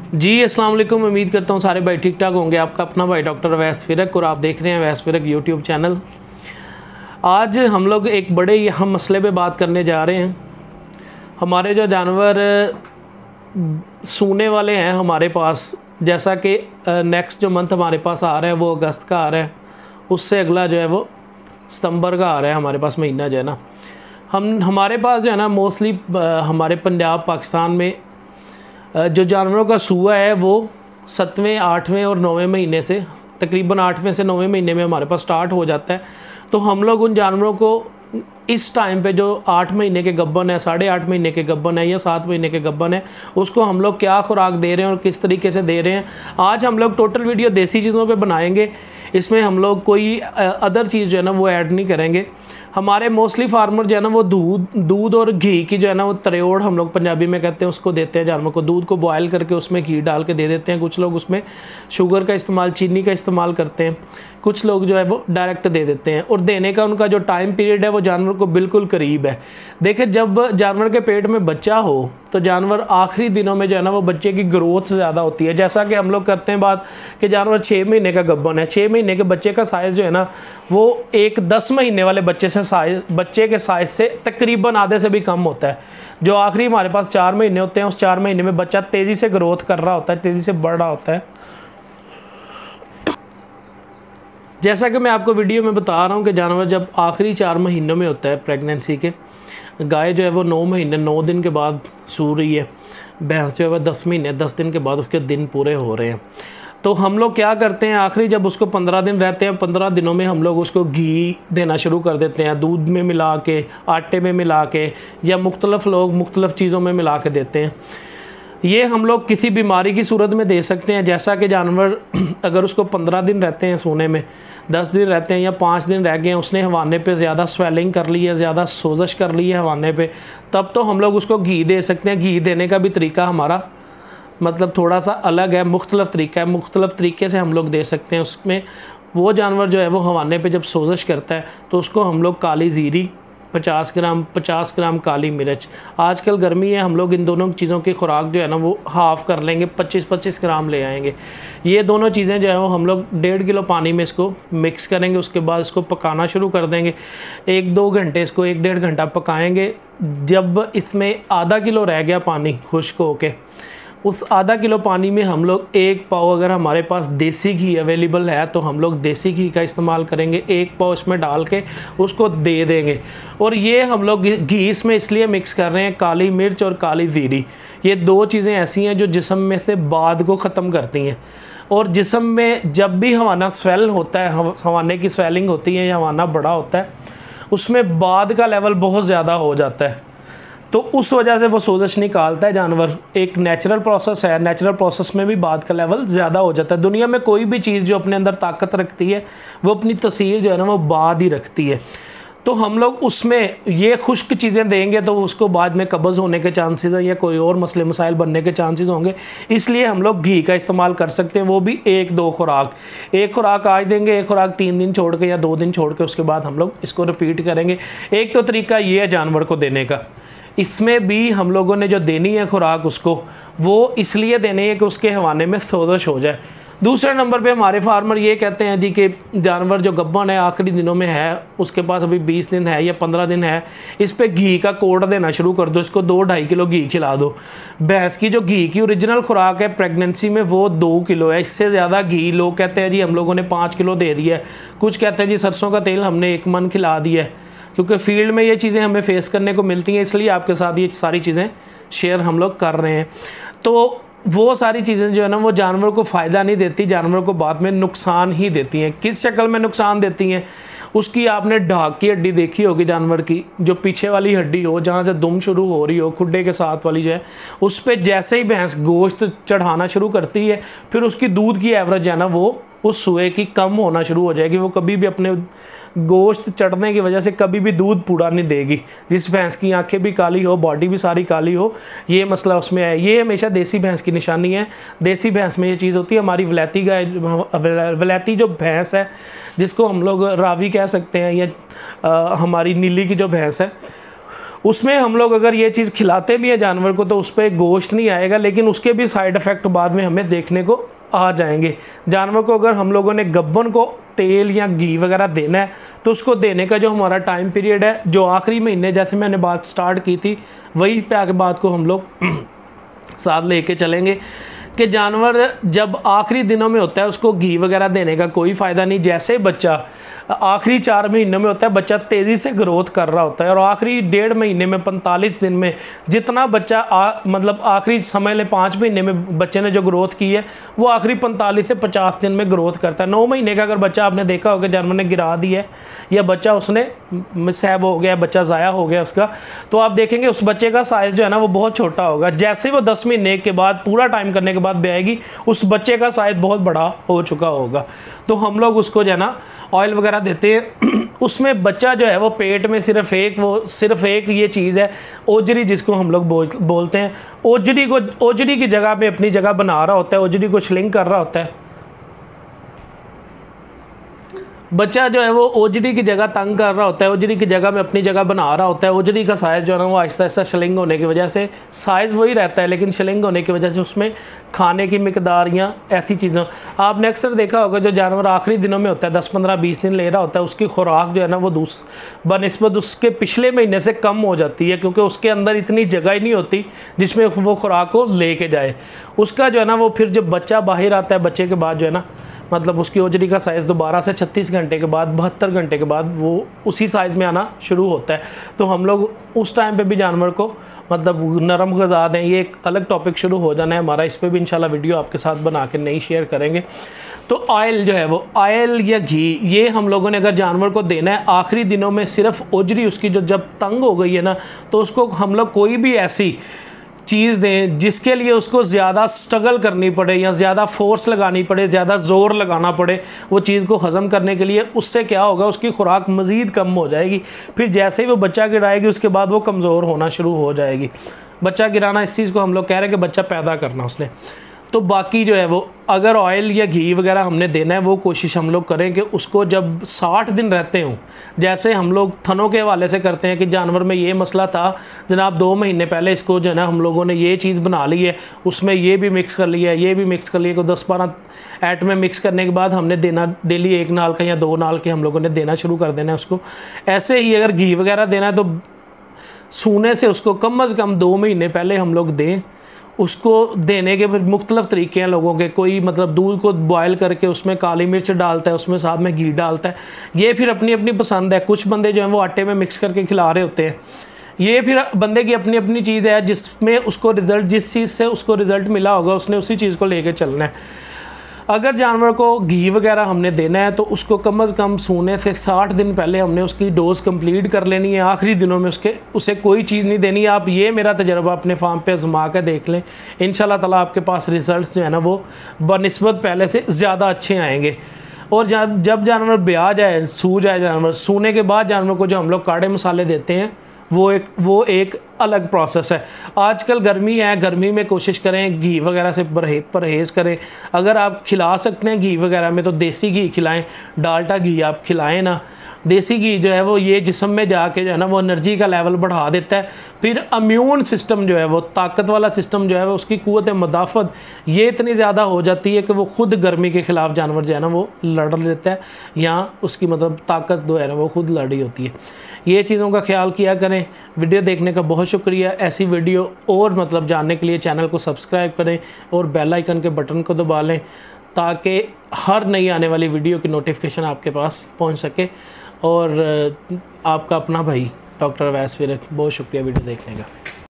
जी अस्सलाम वालेकुम। उम्मीद करता हूँ सारे भाई ठीक ठाक होंगे। आपका अपना भाई डॉक्टर अवैस फ़िरक और आप देख रहे हैं अवैस फ़िरक यूट्यूब चैनल। आज हम लोग एक बड़े अहम मसले पे बात करने जा रहे हैं। हमारे जो जानवर सूने वाले हैं हमारे पास, जैसा कि नेक्स्ट जो मंथ हमारे पास आ रहा है वो अगस्त का आ रहा है, उससे अगला जो है वो सितंबर का आ रहा है हमारे पास महीना जो है ना। हमारे पास जो है ना मोस्टली हमारे पंजाब पाकिस्तान में जो जानवरों का सूआ है वो 7वें 8वें और 9वें महीने से, तकरीबन 8वें से 9वें महीने में हमारे पास स्टार्ट हो जाता है। तो हम लोग उन जानवरों को इस टाइम पे जो 8 महीने के गब्बन है, 8.5 महीने के गब्बन है या 7 महीने के गब्बन है, उसको हम लोग क्या खुराक दे रहे हैं और किस तरीके से दे रहे हैं, आज हम लोग टोटल वीडियो देसी चीज़ों पे बनाएंगे। इसमें हम लोग कोई अदर चीज़ जो है ना वो ऐड नहीं करेंगे। हमारे मोस्टली फार्मर जो है ना वो दूध और घी की जो है ना वो त्रेओड़ हम लोग पंजाबी में कहते हैं, उसको देते हैं जानवर को। दूध को बॉयल करके उसमें घी डाल के दे देते हैं। कुछ लोग उसमें शुगर का इस्तेमाल, चीनी का इस्तेमाल करते हैं। कुछ लोग जो है वो डायरेक्ट दे देते हैं। और देने का उनका जो टाइम पीरियड है वो जानवर को बिल्कुल करीब है। देखिए, जब जानवर के पेट में बच्चा हो तो जानवर आखिरी दिनों में जो है ना वो बच्चे की ग्रोथ ज़्यादा होती है। जैसा कि हम लोग करते हैं बात कि जानवर 6 महीने का गब्बन है, 6 महीने के बच्चे का साइज़ जो है ना वो एक 10 महीने वाले बच्चे के साइज़ से तकरीबन आधे से भी कम होता है। जो आखिरी हमारे पास 4 महीने होते हैं, उस 4 महीने में बच्चा तेज़ी से ग्रोथ कर रहा होता है, तेज़ी से बढ़ रहा होता है। जैसा कि मैं आपको वीडियो में बता रहा हूँ कि जानवर जब आखिरी 4 महीनों में होता है प्रेगनेंसी के, गाय जो है वो 9 महीने 9 दिन के बाद सू रही है, भैंस जो है वह 10 महीने 10 दिन के बाद उसके दिन पूरे हो रहे हैं। तो हम लोग क्या करते हैं, आखिरी जब उसको 15 दिन रहते हैं, 15 दिनों में हम लोग उसको घी देना शुरू कर देते हैं, दूध में मिला के, आटे में मिला के, या मुख्तलिफ लोग मुख्तलिफ चीज़ों में मिला के देते हैं। ये हम लोग किसी बीमारी की सूरत में दे सकते हैं। जैसा कि जानवर अगर उसको 15 दिन रहते हैं सोने में, 10 दिन रहते हैं या 5 दिन रह गए हैं, उसने हवाने पे ज़्यादा स्वेलिंग कर ली है, ज़्यादा सोजश कर ली है हवाने पे, तब तो हम लोग उसको घी दे सकते हैं। घी देने का भी तरीका हमारा मतलब थोड़ा सा अलग है, मुख्तलिफ तरीका है, मुख्तलिफ तरीके से हम लोग दे सकते हैं। उसमें वो जानवर जो है वो हवाने पे जब सोजश करता है तो उसको हम लोग काली ज़ीरी 50 ग्राम काली मिर्च, आजकल गर्मी है, हम लोग इन दोनों चीज़ों की खुराक जो है ना वो हाफ़ कर लेंगे, 25-25 ग्राम ले आएंगे। ये दोनों चीज़ें जो है वो हम लोग 1.5 किलो पानी में इसको मिक्स करेंगे। उसके बाद इसको पकाना शुरू कर देंगे। 1-2 घंटे इसको 1-1.5 घंटा पकाएंगे। जब इसमें आधा किलो रह गया पानी खुश्क होके, उस आधा किलो पानी में हम लोग 1 पाव, अगर हमारे पास देसी घी अवेलेबल है तो हम लोग देसी घी का इस्तेमाल करेंगे, 1 पाव इसमें डाल के उसको दे देंगे। और ये हम लोग घी इसमें इसलिए मिक्स कर रहे हैं, काली मिर्च और काली ज़ीरी, ये 2 चीज़ें ऐसी हैं जो जिस्म में से बाद को ख़त्म करती हैं। और जिस्म में जब भी हवाना स्वेल होता है, हवाने की स्वेलिंग होती है या हवाना बड़ा होता है, उसमें बाद का लेवल बहुत ज़्यादा हो जाता है। तो उस वजह से वो सोजश निकालता है जानवर। एक नेचुरल प्रोसेस है, नेचुरल प्रोसेस में भी बाद का लेवल ज़्यादा हो जाता है। दुनिया में कोई भी चीज़ जो अपने अंदर ताकत रखती है वो अपनी तसीर जो है ना वो बाद ही रखती है। तो हम लोग उसमें ये खुश्क चीज़ें देंगे तो उसको बाद में कब्ज़ होने के चांसेस हैं या कोई और मसले मसाइल बनने के चांसेस होंगे। इसलिए हम लोग घी का इस्तेमाल कर सकते हैं, वो भी 1-2 खुराक। 1 खुराक आज देंगे, 1 खुराक 3 दिन छोड़ के या 2 दिन छोड़ के, उसके बाद हम लोग इसको रिपीट करेंगे। एक तो तरीका ये है जानवर को देने का। इसमें भी हम लोगों ने जो देनी है खुराक उसको, वो इसलिए देनी है कि उसके हवाने में सोजश हो जाए। दूसरे नंबर पे हमारे फार्मर ये कहते हैं जी कि जानवर जो गब्बन है आखिरी दिनों में है, उसके पास अभी 20 दिन है या 15 दिन है, इस पे घी का कोड देना शुरू कर दो, इसको 2-2.5 किलो घी खिला दो। भैंस की जो घी की ओरिजिनल खुराक है प्रेगनेंसी में वो 2 किलो है। इससे ज़्यादा घी लोग कहते हैं जी हम लोगों ने 5 किलो दे दिया है। कुछ कहते हैं जी सरसों का तेल हमने 1 मन खिला दिया है। क्योंकि फील्ड में ये चीज़ें हमें फेस करने को मिलती हैं, इसलिए आपके साथ ये सारी चीज़ें शेयर हम लोग कर रहे हैं। तो वो सारी चीज़ें जो है ना वो जानवर को फ़ायदा नहीं देती, जानवर को बाद में नुकसान ही देती हैं। किस शक्ल में नुकसान देती हैं, उसकी आपने ढाक की हड्डी देखी होगी जानवर की, जो पीछे वाली हड्डी हो, जहाँ से दुम शुरू हो रही हो, खुड्डे के साथ वाली जो है, उस पर जैसे ही भैंस गोश्त चढ़ाना शुरू करती है, फिर उसकी दूध की एवरेज है ना वो उस सुए की कम होना शुरू हो जाएगी। वो कभी भी अपने गोश्त चढ़ने की वजह से कभी भी दूध पूरा नहीं देगी। जिस भैंस की आंखें भी काली हो, बॉडी भी सारी काली हो, ये मसला उसमें है। ये हमेशा देसी भैंस की निशानी है। देसी भैंस में ये चीज़ होती है। हमारी वलैती गाय, वलैती जो भैंस है जिसको हम लोग रावी कह सकते हैं, या हमारी नीली की जो भैंस है, उसमें हम लोग अगर ये चीज़ खिलाते भी हैं जानवर को तो उस पर गोश्त नहीं आएगा, लेकिन उसके भी साइड इफ़ेक्ट बाद में हमें देखने को आ जाएंगे। जानवर को अगर हम लोगों ने गब्बन को तेल या घी वगैरह देना है तो उसको देने का जो हमारा टाइम पीरियड है, जो आखिरी महीने जैसे मैंने बात स्टार्ट की थी वही पे आगे बात को हम लोग साथ लेके चलेंगे कि जानवर जब आखिरी दिनों में होता है उसको घी वगैरह देने का कोई फ़ायदा नहीं। जैसे बच्चा आखिरी 4 महीनों में होता है, बच्चा तेज़ी से ग्रोथ कर रहा होता है और आखिरी 1.5 महीने में 45 दिन में जितना बच्चा मतलब आखिरी समझ ले 5 महीने में बच्चे ने जो ग्रोथ की है वो आखिरी 45 से 50 दिन में ग्रोथ करता है। 9 महीने का अगर बच्चा आपने देखा होगा जानवर ने गिरा दिया है या बच्चा उसने सैब हो गया, बच्चा ज़ाया हो गया उसका, तो आप देखेंगे उस बच्चे का साइज़ जो है ना वो बहुत छोटा होगा। जैसे वो 10 महीने के बाद पूरा टाइम करने के बाद ब्याएगी उस बच्चे का साइज़ बहुत बड़ा हो चुका होगा। तो हम लोग उसको जो है ना ऑयल वगैरह देते हैं, उसमें बच्चा जो है वो पेट में सिर्फ एक ये चीज़ है ओजरी, जिसको हम लोग बोलते हैं। ओजरी की जगह पे अपनी जगह बना रहा होता है, ओजरी को श्लिंक कर रहा होता है। बच्चा जो है वो ओजरी की जगह तंग कर रहा होता है, ओजरी की जगह में अपनी जगह बना रहा होता है। ओजरी का साइज़ जो है ना वो आहिस्ता आहिस्ता श्लिंग होने की वजह से साइज़ वही रहता है, लेकिन श्लिंग होने की वजह से उसमें खाने की मिकदार या ऐसी चीज़ें आपने अक्सर देखा होगा। जो जानवर आखिरी दिनों में होता है 10, 15, 20 दिन ले रहा होता है, उसकी खुराक जो है ना वो बनिस्बत उसके पिछले महीने से कम हो जाती है, क्योंकि उसके अंदर इतनी जगह ही नहीं होती जिसमें वो खुराक को लेके जाए। उसका जो है ना वो फिर जब बच्चा बाहर आता है, बच्चे के बाद जो है ना मतलब उसकी ओजरी का साइज़ दोबारा से 36 घंटे के बाद 72 घंटे के बाद वो उसी साइज़ में आना शुरू होता है। तो हम लोग उस टाइम पे भी जानवर को मतलब नरम ग़िज़ा दें। ये एक अलग टॉपिक शुरू हो जाना है हमारा, इस पर भी इंशाल्लाह वीडियो आपके साथ बना के नई शेयर करेंगे। तो ऑयल जो है वो ऑयल या घी ये हम लोगों ने अगर जानवर को देना है आखिरी दिनों में, सिर्फ ओजरी उसकी जो जब तंग हो गई है ना, तो उसको हम लोग कोई भी ऐसी चीज़ दें जिसके लिए उसको ज़्यादा स्ट्रगल करनी पड़े या ज़्यादा फोर्स लगानी पड़े, ज़्यादा ज़ोर लगाना पड़े वो चीज़ को हज़म करने के लिए। उससे क्या होगा, उसकी खुराक मज़ीद कम हो जाएगी। फिर जैसे ही वो बच्चा गिराएगी उसके बाद वो कमज़ोर होना शुरू हो जाएगी। बच्चा गिराना इस चीज़ को हम लोग कह रहे हैं कि बच्चा पैदा करना उसने। तो बाकी जो है वो अगर ऑयल या घी वगैरह हमने देना है वो कोशिश हम लोग करें कि उसको जब 60 दिन रहते हों, जैसे हम लोग थनों के हवाले से करते हैं कि जानवर में ये मसला था जनाब 2 महीने पहले इसको जो है ना हम लोगों ने ये चीज़ बना ली है, उसमें ये भी मिक्स कर लिया है, ये भी मिक्स कर लिया, को 10-12 ऐट में मिक्स करने के बाद हमने देना डेली 1 नाल का या 2 नाल के हम लोगों ने देना शुरू कर देना है उसको। ऐसे ही अगर घी वगैरह देना है तो सूने से उसको कम से कम 2 महीने पहले हम लोग दें। उसको देने के फिर मुख्तलिफ़ तरीके हैं लोगों के, कोई मतलब दूध को बॉयल करके उसमें काली मिर्च डालता है, उसमें साथ में घी डालता है। ये फिर अपनी अपनी पसंद है। कुछ बंदे जो हैं वो आटे में मिक्स करके खिला रहे होते हैं। ये फिर बंदे की अपनी अपनी चीज़ है, जिसमें उसको रिज़ल्ट जिस चीज़ से उसको रिज़ल्ट मिला होगा उसने उसी चीज़ को लेके चलना है। अगर जानवर को घी वगैरह हमने देना है तो उसको कम से कम सोने से 60 दिन पहले हमने उसकी डोज़ कंप्लीट कर लेनी है। आखिरी दिनों में उसे कोई चीज़ नहीं देनी है। आप ये मेरा तजर्बा अपने फार्म पे आजमा के देख लें, इंशाल्लाह ताला आपके पास रिज़ल्ट जो है ना वो बनिस्बत पहले से ज़्यादा अच्छे आएंगे। और जब जानवर ब्याह जाए, सू जाए जानवर, सूने के बाद जानवर को जो हम लोग काढ़े मसाले देते हैं वो एक अलग प्रोसेस है। आजकल गर्मी है, गर्मी में कोशिश करें घी वगैरह से परहेज़ करें। अगर आप खिला सकते हैं घी वगैरह में तो देसी घी खिलाएं, डाल्डा घी आप खिलाएं ना। देसी घी जो है वो ये जिस्म में जाके जो है ना वो एनर्जी का लेवल बढ़ा देता है। फिर इम्यून सिस्टम जो है वो ताकत वाला सिस्टम जो है वो उसकी क़ुव्वत मुदाफ़त ये इतनी ज़्यादा हो जाती है कि वो ख़ुद गर्मी के ख़िलाफ़ जानवर जो है ना वो लड़ लेता है, या उसकी मतलब ताकत जो है ना वो ख़ुद लड़ी होती है। ये चीज़ों का ख्याल किया करें। वीडियो देखने का बहुत शुक्रिया। ऐसी वीडियो और मतलब जानने के लिए चैनल को सब्सक्राइब करें और बेल आइकन के बटन को दबा लें ताकि हर नई आने वाली वीडियो की नोटिफिकेशन आपके पास पहुंच सके। और आपका अपना भाई डॉक्टर अवैस विरक, बहुत शुक्रिया वीडियो देखने का।